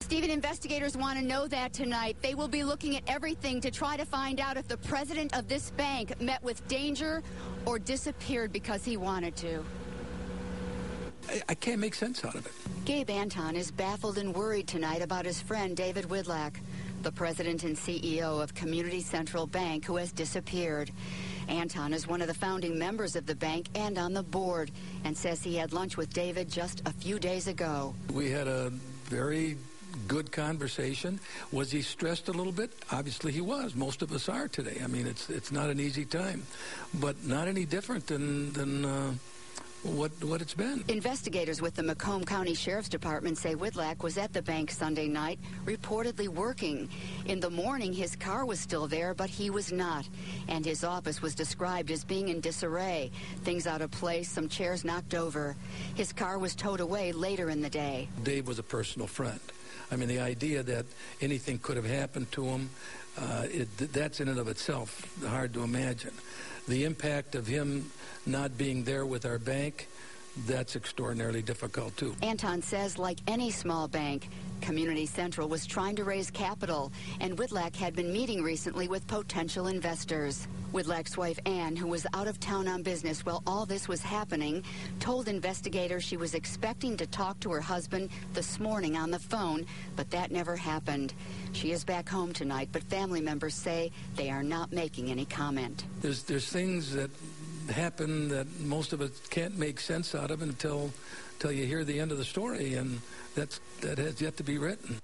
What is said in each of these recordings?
Stephen, investigators want to know that tonight. They will be looking at everything to try to find out if the president of this bank met with danger or disappeared because he wanted to. I can't make sense out of it. Gabe Anton is baffled and worried tonight about his friend David Widlack, the president and CEO of Community Central Bank, who has disappeared. Anton is one of the founding members of the bank and on the board, and says he had lunch with David just a few days ago. We had a very good conversation. Was he stressed a little bit? Obviously he was. Most of us are today. I mean, it's not an easy time, but not any different than what it's been. Investigators with the Macomb County Sheriff's Department say Widlack was at the bank Sunday night, reportedly working. In the morning, his car was still there, but he was not. And his office was described as being in disarray. Things out of place, some chairs knocked over. His car was towed away later in the day. Dave was a personal friend. I mean, the idea that anything could have happened to him, that's in and of itself hard to imagine. The impact of him not being there with our bank, that's extraordinarily difficult, too. Anton says, like any small bank, Community Central was trying to raise capital, and Widlack had been meeting recently with potential investors. Widlack's wife, Ann, who was out of town on business while all this was happening, told investigators she was expecting to talk to her husband this morning on the phone, but that never happened. She is back home tonight, but family members say they are not making any comment. There's things that happen that most of us can't make sense out of until you hear the end of the story, and that has yet to be written.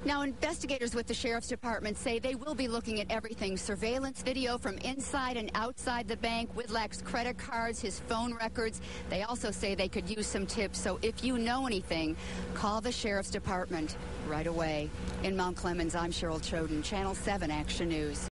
Now, investigators with the Sheriff's Department say they will be looking at everything: surveillance video from inside and outside the bank, Widlack's credit cards, his phone records. They also say they could use some tips, so if you know anything, call the Sheriff's Department right away. In Mount Clemens, I'm Cheryl Choden, Channel 7 Action News.